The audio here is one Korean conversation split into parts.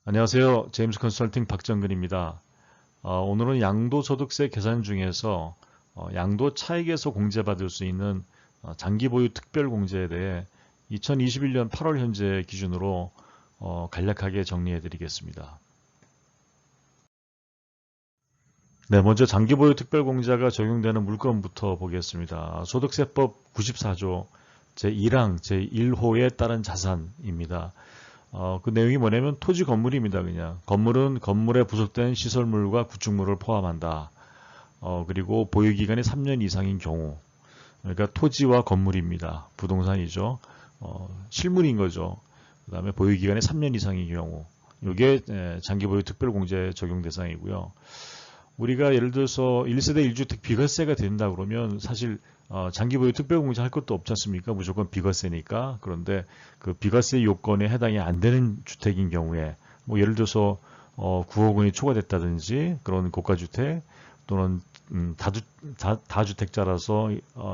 안녕하세요. 제임스 컨설팅 박정근입니다. 오늘은 양도소득세 계산 중에서 양도 차익에서 공제받을 수 있는 장기 보유 특별공제에 대해 2021년 8월 현재 기준으로 간략하게 정리해 드리겠습니다. 네, 먼저 장기 보유 특별공제가 적용되는 물건부터 보겠습니다. 소득세법 94조 제1항 제1호에 따른 자산입니다. 그 내용이 뭐냐면 토지 건물입니다. 그냥 건물은 건물에 부속된 시설물과 구축물을 포함한다. 그리고 보유기간이 3년 이상인 경우, 그러니까 토지와 건물입니다. 부동산이죠. 실물인 거죠. 그 다음에 보유기간이 3년 이상인 경우, 이게 장기보유 특별공제 적용 대상이고요. 우리가 예를 들어서 1세대 1주택 비과세가 된다 그러면 사실 장기보유 특별공제 할 것도 없지 않습니까? 무조건 비과세니까. 그런데 그 비과세 요건에 해당이 안 되는 주택인 경우에 뭐 예를 들어서 9억 원이 초과됐다든지 그런 고가주택 또는 다주택자라서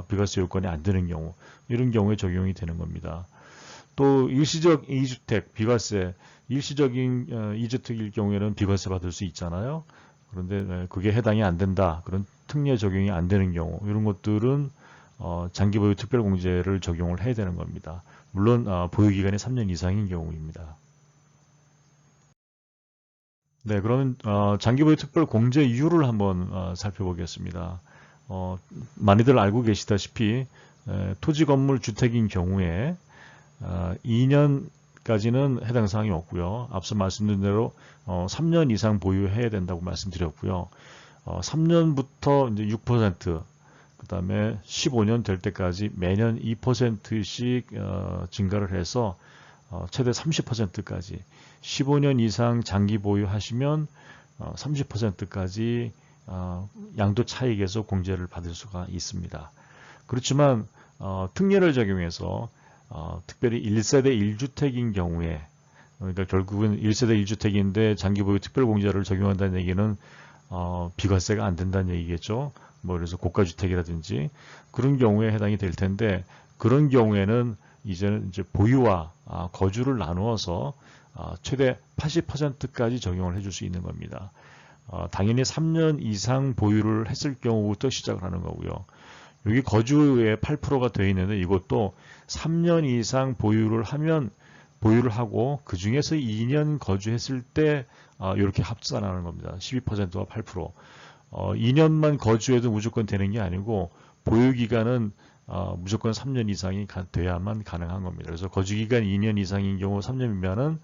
비과세 요건이 안 되는 경우, 이런 경우에 적용이 되는 겁니다. 또 일시적 2주택 비과세, 일시적인 2주택일 경우에는 비과세 받을 수 있잖아요. 그런데 그게 해당이 안 된다. 그런 특례 적용이 안 되는 경우, 이런 것들은 장기보유 특별공제를 적용을 해야 되는 겁니다. 물론 보유기간이 3년 이상인 경우입니다. 네, 그러면 장기보유 특별공제 이유를 한번 살펴보겠습니다. 많이들 알고 계시다시피 토지 건물 주택인 경우에 2년까지는 해당 사항이 없고요. 앞서 말씀드린 대로 3년 이상 보유해야 된다고 말씀드렸고요. 3년부터 이제 6%, 그 다음에 15년 될 때까지 매년 2%씩 증가를 해서 최대 30%까지 15년 이상 장기 보유하시면 30%까지 양도 차익에서 공제를 받을 수가 있습니다. 그렇지만 특례를 적용해서 특별히 1세대 1주택인 경우에, 그러니까 결국은 1세대 1주택인데 장기보유 특별공제를 적용한다는 얘기는 비과세가 안 된다는 얘기겠죠. 뭐 그래서 고가주택이라든지 그런 경우에 해당이 될 텐데, 그런 경우에는 이제는 이제 보유와 거주를 나누어서 최대 80%까지 적용을 해줄 수 있는 겁니다. 당연히 3년 이상 보유를 했을 경우부터 시작을 하는 거고요. 여기 거주의 8%가 되어 있는데 이것도 3년 이상 보유를 하고 그 중에서 2년 거주했을 때 이렇게 합산하는 겁니다. 12%와 8%. 2년만 거주해도 무조건 되는 게 아니고 보유기간은 무조건 3년 이상이 돼야만 가능한 겁니다. 그래서 거주기간 2년 이상인 경우 3년이면은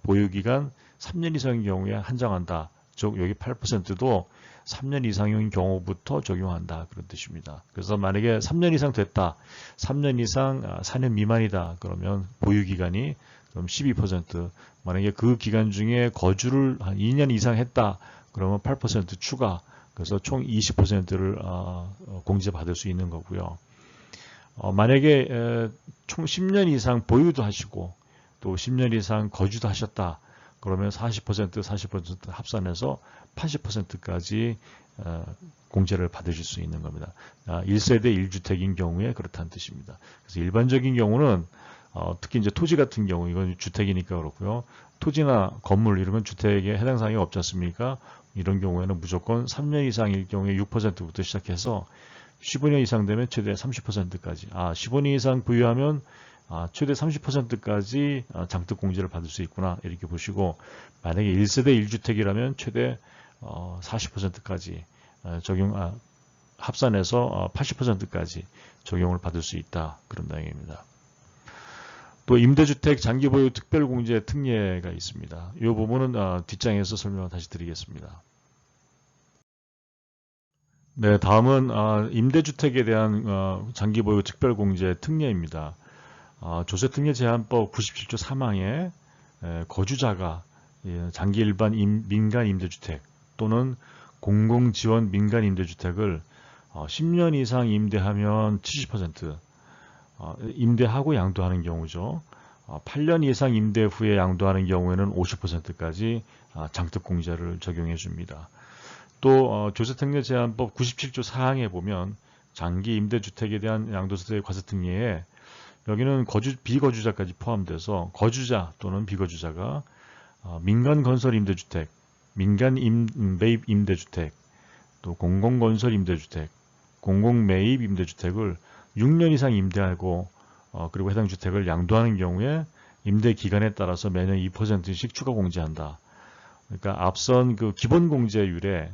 보유기간 3년 이상인 경우에 한정한다. 즉 여기 8%도 3년 이상인 경우부터 적용한다, 그런 뜻입니다. 그래서 만약에 3년 이상 됐다, 3년 이상 4년 미만이다 그러면 보유기간이 그럼 12%, 만약에 그 기간 중에 거주를 한 2년 이상 했다 그러면 8% 추가, 그래서 총 20%를 공제받을 수 있는 거고요. 만약에 총 10년 이상 보유도 하시고 또 10년 이상 거주도 하셨다 그러면 40% 합산해서 80%까지 공제를 받으실 수 있는 겁니다. 1세대 1주택인 경우에 그렇다는 뜻입니다. 그래서 일반적인 경우는 특히 이제 토지 같은 경우, 이건 주택이니까 그렇고요. 토지나 건물 이런 건 주택에 해당 사항이 없지 않습니까? 이런 경우에는 무조건 3년 이상일 경우에 6%부터 시작해서 15년 이상 되면 최대 30%까지. 15년 이상 보유하면 최대 30%까지 장특 공제를 받을 수 있구나, 이렇게 보시고, 만약에 1세대 1주택이라면 최대 40%까지 합산해서 80%까지 적용을 받을 수 있다, 그런 내용입니다. 또 임대주택 장기보유 특별공제 특례가 있습니다. 이 부분은 뒷장에서 설명을 다시 드리겠습니다. 네, 다음은 임대주택에 대한 장기보유 특별공제 특례입니다. 조세특례 제한법 97조 3항에 거주자가 장기 일반 민간 임대주택 또는 공공지원 민간 임대주택을 10년 이상 임대하면 70%, 임대하고 양도하는 경우죠. 8년 이상 임대 후에 양도하는 경우에는 50%까지 장특공제를 적용해 줍니다. 또 조세특례 제한법 97조 4항에 보면 장기 임대주택에 대한 양도세 과세특례에 여기는 비거주자까지 포함돼서 거주자 또는 비거주자가 민간 건설 임대주택, 민간 매입 임대주택, 또 공공건설 임대주택, 공공매입 임대주택을 6년 이상 임대하고 그리고 해당 주택을 양도하는 경우에 임대 기간에 따라서 매년 2%씩 추가 공제한다. 그러니까 앞선 그 기본 공제율에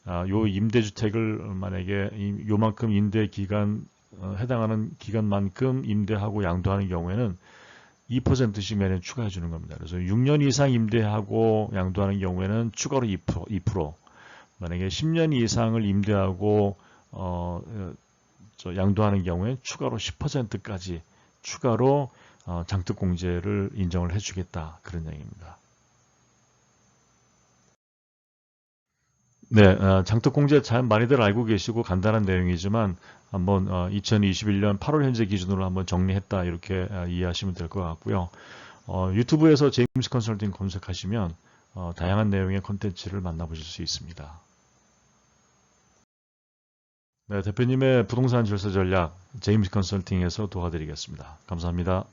요 임대주택을 만약에 요만큼 임대 기간 해당하는 기간만큼 임대하고 양도하는 경우에는 2%씩 매년 추가해 주는 겁니다. 그래서 6년 이상 임대하고 양도하는 경우에는 추가로 2%, 만약에 10년 이상을 임대하고 양도하는 경우에 추가로 10%까지 추가로 장특공제를 인정을 해주겠다, 그런 얘기입니다. 네, 장특공제 잘 많이들 알고 계시고 간단한 내용이지만 한번 2021년 8월 현재 기준으로 한번 정리했다, 이렇게 이해하시면 될 것 같고요. 유튜브에서 제임스 컨설팅 검색하시면 다양한 내용의 콘텐츠를 만나보실 수 있습니다. 네, 대표님의 부동산 절세 전략 제임스 컨설팅에서 도와드리겠습니다. 감사합니다.